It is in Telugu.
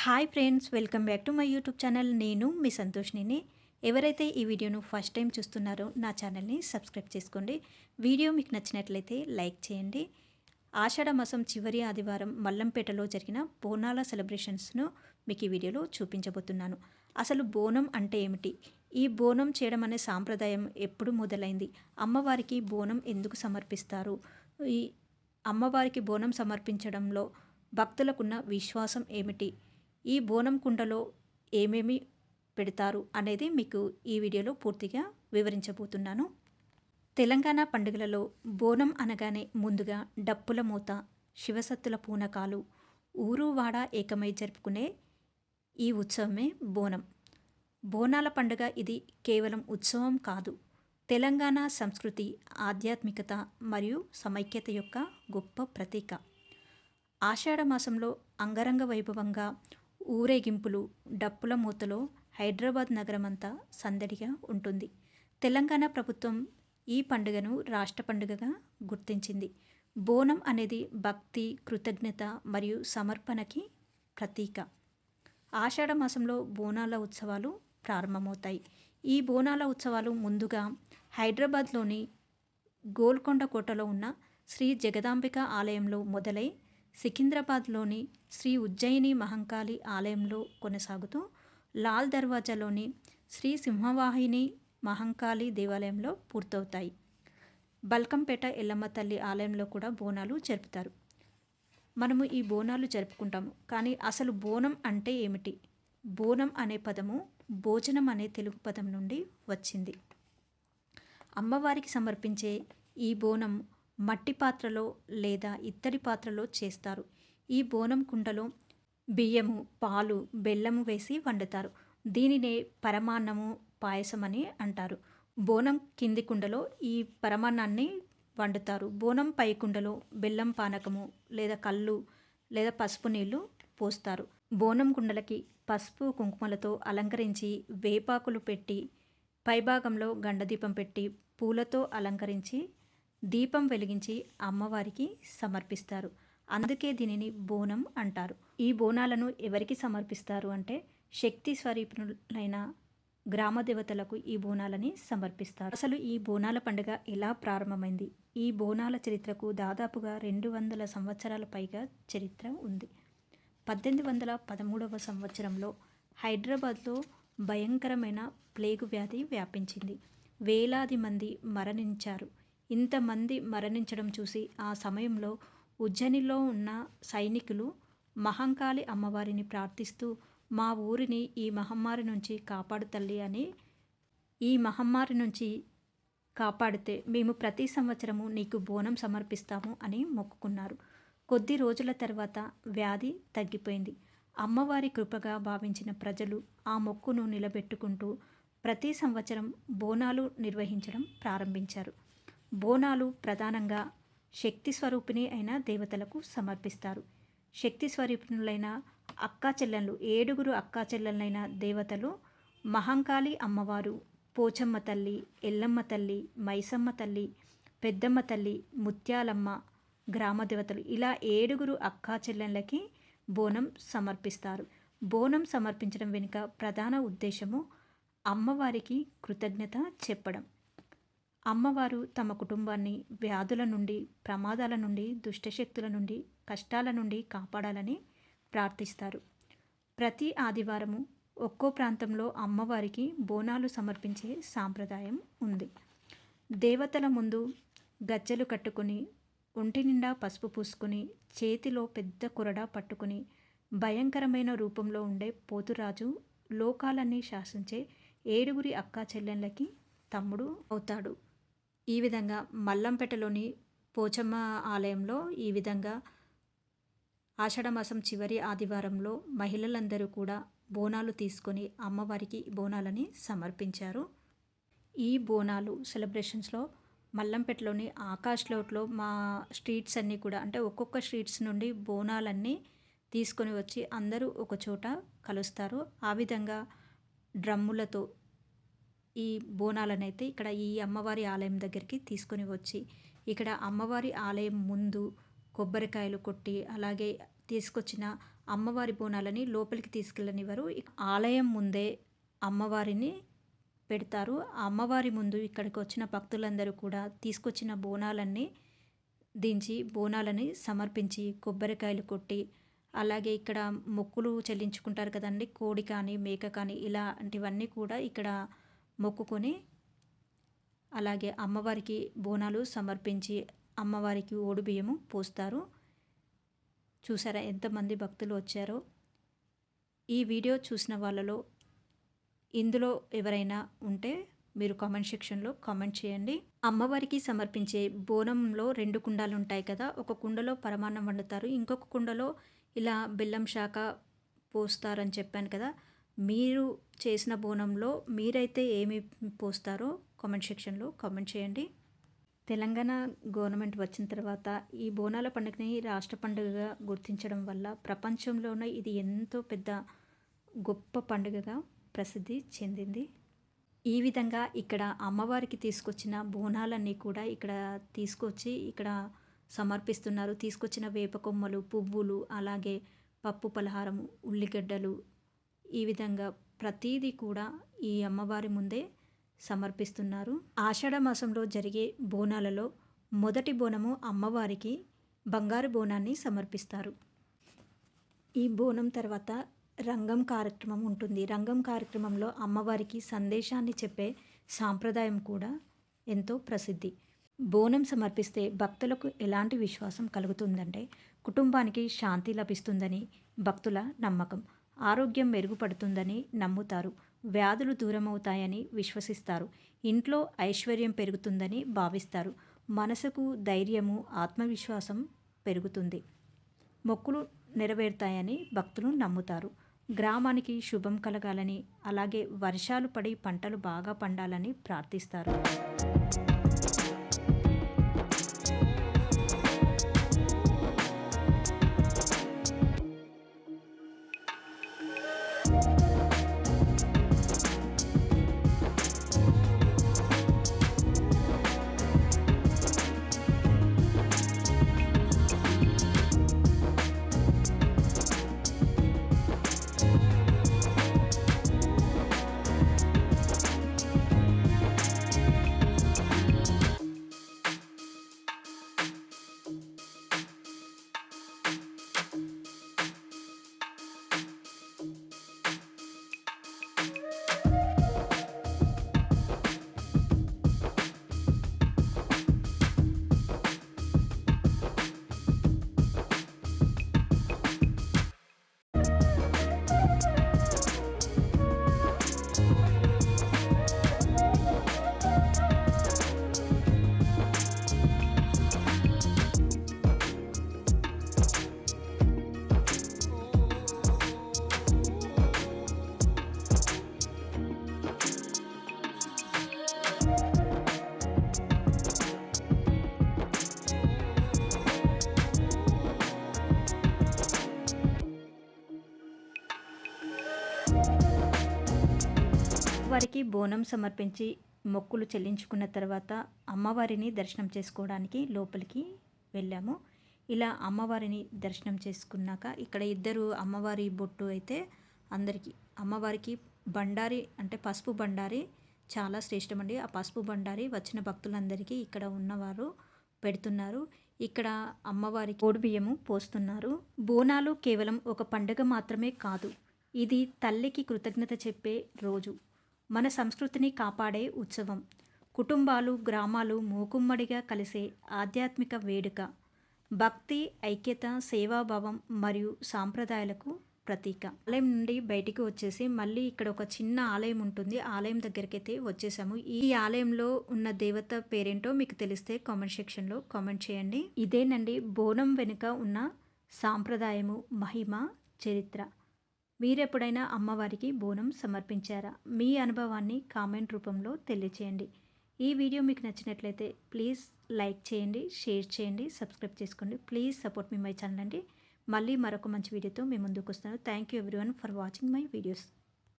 Hi friends, welcome back to my YouTube channel. నేను మీ సంతోష్నిని. ఎవరైతే ఈ వీడియోను ఫస్ట్ టైం చూస్తున్నారో నా ఛానల్ని సబ్స్క్రైబ్ చేసుకోండి. వీడియో మీకు నచ్చినట్లయితే లైక్ చేయండి. ఆషాఢ మాసం చివరి ఆదివారం మల్లంపేటలో జరిగిన బోనాల సెలబ్రేషన్స్ను మీకు ఈ వీడియోలో చూపించబోతున్నాను. అసలు బోనం అంటే ఏమిటి, ఈ బోనం చేయడం అనే సాంప్రదాయం ఎప్పుడు మొదలైంది, అమ్మవారికి బోనం ఎందుకు సమర్పిస్తారు, ఈ అమ్మవారికి బోనం సమర్పించడంలో భక్తులకున్న విశ్వాసం ఏమిటి, ఈ బోనం కుండలో ఏమేమి పెడతారు అనేది మీకు ఈ వీడియోలో పూర్తిగా వివరించబోతున్నాను. తెలంగాణ పండుగలలో బోనం అనగానే ముందుగా డప్పుల మూత, శివసత్తుల పూనకాలు, ఊరు వాడ ఏకమై జరుపుకునే ఈ ఉత్సవమే బోనం. బోనాల పండుగ ఇది కేవలం ఉత్సవం కాదు, తెలంగాణ సంస్కృతి, ఆధ్యాత్మికత మరియు సమైక్యత యొక్క గొప్ప ప్రతీక. ఆషాఢ మాసంలో అంగరంగ వైభవంగా ఊరేగింపులు, డప్పుల మూతలో హైదరాబాద్ నగరమంతా సందడిగా ఉంటుంది. తెలంగాణ ప్రభుత్వం ఈ పండుగను రాష్ట్ర పండుగగా గుర్తించింది. బోనం అనేది భక్తి, కృతజ్ఞత మరియు సమర్పణకి ప్రతీక. ఆషాఢ మాసంలో బోనాల ఉత్సవాలు ప్రారంభమవుతాయి. ఈ బోనాల ఉత్సవాలు ముందుగా హైదరాబాద్లోని గోల్కొండ కోటలో ఉన్న శ్రీ జగదాంబిక ఆలయంలో మొదలై సికింద్రాబాద్లోని శ్రీ ఉజ్జయిని మహంకాళి ఆలయంలో కొనసాగుతూ లాల్ దర్వాజాలోని శ్రీ సింహవాహిని మహంకాళి దేవాలయంలో పూర్తవుతాయి. బల్కంపేట ఎల్లమ్మ తల్లి ఆలయంలో కూడా బోనాలు జరుపుతారు. మనము ఈ బోనాలు జరుపుకుంటాము, కానీ అసలు బోనం అంటే ఏమిటి? బోనం అనే పదము భోజనం అనే తెలుగు పదం నుండి వచ్చింది. అమ్మవారికి సమర్పించే ఈ బోనం మట్టి పాత్రలో లేదా ఇత్తడి పాత్రలో చేస్తారు. ఈ బోనం కుండలో బియ్యము, పాలు, బెల్లము వేసి వండుతారు. దీనినే పరమాన్నము, పాయసం అని అంటారు. బోనం కింది కుండలో ఈ పరమాన్నాన్ని వండుతారు. బోనం పై కుండలో బెల్లం పానకము లేదా కళ్ళు లేదా పసుపు నీళ్లు పోస్తారు. బోనం కుండలకి పసుపు కుంకుమలతో అలంకరించి వేపాకులు పెట్టి పైభాగంలో గండదీపం పెట్టి పూలతో అలంకరించి దీపం వెలిగించి అమ్మవారికి సమర్పిస్తారు. అందుకే దీనిని బోనం అంటారు. ఈ బోనాలను ఎవరికి సమర్పిస్తారు అంటే శక్తి స్వరూపులైన గ్రామ దేవతలకు ఈ బోనాలని సమర్పిస్తారు. అసలు ఈ బోనాల పండుగ ఎలా ప్రారంభమైంది? ఈ బోనాల చరిత్రకు దాదాపుగా 200 సంవత్సరాల పైగా చరిత్ర ఉంది. 1813వ సంవత్సరంలో హైదరాబాద్లో భయంకరమైన ప్లేగు వ్యాధి వ్యాపించింది. వేలాది మంది మరణించారు. ఇంతమంది మరణించడం చూసి ఆ సమయంలో ఉజ్జయినిలో ఉన్న సైనికులు మహంకాళి అమ్మవారిని ప్రార్థిస్తూ, మా ఊరిని ఈ మహమ్మారి నుంచి కాపాడు తల్లి అని, ఈ మహమ్మారి నుంచి కాపాడితే మేము ప్రతి సంవత్సరము నీకు బోనం సమర్పిస్తాము అని మొక్కుకున్నారు. కొద్ది రోజుల తర్వాత వ్యాధి తగ్గిపోయింది. అమ్మవారి కృపగా భావించిన ప్రజలు ఆ మొక్కును నిలబెట్టుకుంటూ ప్రతి సంవత్సరం బోనాలు నిర్వహించడం ప్రారంభించారు. బోనాలు ప్రధానంగా శక్తి స్వరూపిణి అయిన దేవతలకు సమర్పిస్తారు. శక్తి స్వరూపిణులైన అక్కా చెల్లెళ్ళు, 7 అక్కా చెల్లెళ్ళైన దేవతలు మహంకాళి అమ్మవారు, పోచమ్మ తల్లి, ఎల్లమ్మ తల్లి, మైసమ్మ తల్లి, పెద్దమ్మ తల్లి, ముత్యాలమ్మ, గ్రామ దేవతలు, ఇలా 7 అక్కా చెల్లెళ్ళకి బోనం సమర్పిస్తారు. బోనం సమర్పించడం వెనుక ప్రధాన ఉద్దేశము అమ్మవారికి కృతజ్ఞత చెప్పడం. అమ్మవారు తమ కుటుంబాన్ని వ్యాధుల నుండి, ప్రమాదాల నుండి, దుష్టశక్తుల నుండి, కష్టాల నుండి కాపాడాలని ప్రార్థిస్తారు. ప్రతి ఆదివారము ఒక్కో ప్రాంతంలో అమ్మవారికి బోనాలు సమర్పించే సాంప్రదాయం ఉంది. దేవతల ముందు గజ్జెలు కట్టుకుని, ఒంటి నిండా పసుపు పూసుకుని, చేతిలో పెద్ద కొరడా పట్టుకుని, భయంకరమైన రూపంలో ఉండే పోతురాజు లోకాలన్నీ శాసించే 7 అక్కా చెల్లెళ్ళకి తమ్ముడు అవుతాడు. ఈ విధంగా మల్లంపేటలోని పోచమ్మ ఆలయంలో ఈ విధంగా ఆషాఢమాసం చివరి ఆదివారంలో మహిళలందరూ కూడా బోనాలు తీసుకొని అమ్మవారికి బోనాలని సమర్పించారు. ఈ బోనాలు సెలబ్రేషన్స్లో మల్లంపేటలోని ఆకాష్ లోట్లో మా స్ట్రీట్స్ అన్నీ కూడా, అంటే ఒక్కొక్క స్ట్రీట్స్ నుండి బోనాలన్నీ తీసుకొని వచ్చి అందరూ ఒక చోట కలుస్తారు. ఆ విధంగా డ్రమ్ములతో ఈ బోనాలనైతే ఇక్కడ ఈ అమ్మవారి ఆలయం దగ్గరికి తీసుకొని వచ్చి, ఇక్కడ అమ్మవారి ఆలయం ముందు కొబ్బరికాయలు కొట్టి, అలాగే తీసుకొచ్చిన అమ్మవారి బోనాలని లోపలికి తీసుకెళ్ళనివ్వరు. ఆలయం ముందే అమ్మవారిని పెడతారు. ఆ అమ్మవారి ముందు ఇక్కడికి వచ్చిన భక్తులందరూ కూడా తీసుకొచ్చిన బోనాలన్నీ దించి బోనాలని సమర్పించి కొబ్బరికాయలు కొట్టి, అలాగే ఇక్కడ మొక్కులు చెల్లించుకుంటారు కదండీ! కోడి కానీ, మేక కానీ ఇలాంటివన్నీ కూడా ఇక్కడ మొక్కుకొని, అలాగే అమ్మవారికి బోనాలు సమర్పించి అమ్మవారికి ఓడిబియ్యము పోస్తారు. చూసారా ఎంతమంది భక్తులు వచ్చారో. ఈ వీడియో చూసిన వాళ్ళలో ఇందులో ఎవరైనా ఉంటే మీరు కామెంట్ సెక్షన్లో కామెంట్ చేయండి. అమ్మవారికి సమర్పించే బోనంలో 2 కుండాలు ఉంటాయి కదా. ఒక కుండలో పరమాన్నం వండుతారు, ఇంకొక కుండలో ఇలా బెల్లం శాఖ పోస్తారని చెప్పాను కదా. మీరు చేసిన బోనంలో మీరైతే ఏమి పోస్తారో కామెంట్ సెక్షన్లో కామెంట్ చేయండి. తెలంగాణ గవర్నమెంట్ వచ్చిన తర్వాత ఈ బోనాల పండుగని రాష్ట్ర పండుగగా గుర్తించడం వల్ల ప్రపంచంలోనే ఇది ఎంతో పెద్ద గొప్ప పండుగగా ప్రసిద్ధి చెందింది. ఈ విధంగా ఇక్కడ అమ్మవారికి తీసుకొచ్చిన బోనాలన్నీ కూడా ఇక్కడ తీసుకొచ్చి ఇక్కడ సమర్పిస్తున్నారు. తీసుకొచ్చిన వేప కొమ్మలు, పువ్వులు, అలాగే పప్పు పలహారం, ఉల్లిగడ్డలు, ఈ విధంగా ప్రతీదీ కూడా ఈ అమ్మవారి ముందే సమర్పిస్తున్నారు. ఆషాఢ మాసంలో జరిగే బోనాలలో మొదటి బోనము అమ్మవారికి బంగారు బోనాన్ని సమర్పిస్తారు. ఈ బోనం తర్వాత రంగం కార్యక్రమం ఉంటుంది. రంగం కార్యక్రమంలో అమ్మవారికి సందేశాన్ని చెప్పే సాంప్రదాయం కూడా ఎంతో ప్రసిద్ధి. బోనం సమర్పిస్తే భక్తులకు ఎలాంటి విశ్వాసం కలుగుతుందంటే కుటుంబానికి శాంతి లభిస్తుందని భక్తుల నమ్మకం, ఆరోగ్యం మెరుగుపడుతుందని నమ్ముతారు, వ్యాధులు దూరమవుతాయని విశ్వసిస్తారు, ఇంట్లో ఐశ్వర్యం పెరుగుతుందని భావిస్తారు, మనసుకు ధైర్యము, ఆత్మవిశ్వాసం పెరుగుతుంది, మొక్కులు నెరవేరుతాయని భక్తులు నమ్ముతారు, గ్రామానికి శుభం కలగాలని, అలాగే వర్షాలు పడి పంటలు బాగా పండాలని ప్రార్థిస్తారు. వారికి బోనం సమర్పించి మొక్కులు చెల్లించుకున్న తర్వాత అమ్మవారిని దర్శనం చేసుకోవడానికి లోపలికి వెళ్ళాము. ఇలా అమ్మవారిని దర్శనం చేసుకున్నాక ఇక్కడ ఇద్దరు అమ్మవారి బొట్టు అయితే అందరికీ అమ్మవారికి బండారి అంటే పసుపు బండారి చాలా శ్రేష్టమండి. ఆ పసుపు బండారి వచ్చిన భక్తులందరికీ ఇక్కడ ఉన్నవారు పెడుతున్నారు. ఇక్కడ అమ్మవారికి ఓడిబియ్యము పోస్తున్నారు. బోనాలు కేవలం ఒక పండుగ మాత్రమే కాదు, ఇది తల్లికి కృతజ్ఞత చెప్పే రోజు, మన సంస్కృతిని కాపాడే ఉత్సవం, కుటుంబాలు, గ్రామాలు మూకుమ్మడిగా కలిసే ఆధ్యాత్మిక వేడుక, భక్తి, ఐక్యత, సేవాభావం మరియు సాంప్రదాయాలకు ప్రతీక. ఆలయం నుండి బయటికి వచ్చేసి మళ్ళీ ఇక్కడ ఒక చిన్న ఆలయం ఉంటుంది. ఆలయం దగ్గరికి అయితే వచ్చేసాము. ఈ ఆలయంలో ఉన్న దేవత పేరేంటో మీకు తెలిస్తే కామెంట్ సెక్షన్లో కామెంట్ చేయండి. ఇదేనండి బోనం వెనుక ఉన్న సాంప్రదాయము, మహిమ, చరిత్ర. మీరెప్పుడైనా అమ్మవారికి బోనం సమర్పించారా? మీ అనుభవాన్ని కామెంట్ రూపంలో తెలియచేయండి. ఈ వీడియో మీకు నచ్చినట్లయితే ప్లీజ్ లైక్ చేయండి, షేర్ చేయండి, సబ్స్క్రైబ్ చేసుకోండి. Please support me my channel అండి. మళ్ళీ మరొక మంచి వీడియోతో మీ ముందుకు వస్తాను. Thank you everyone for watching my videos.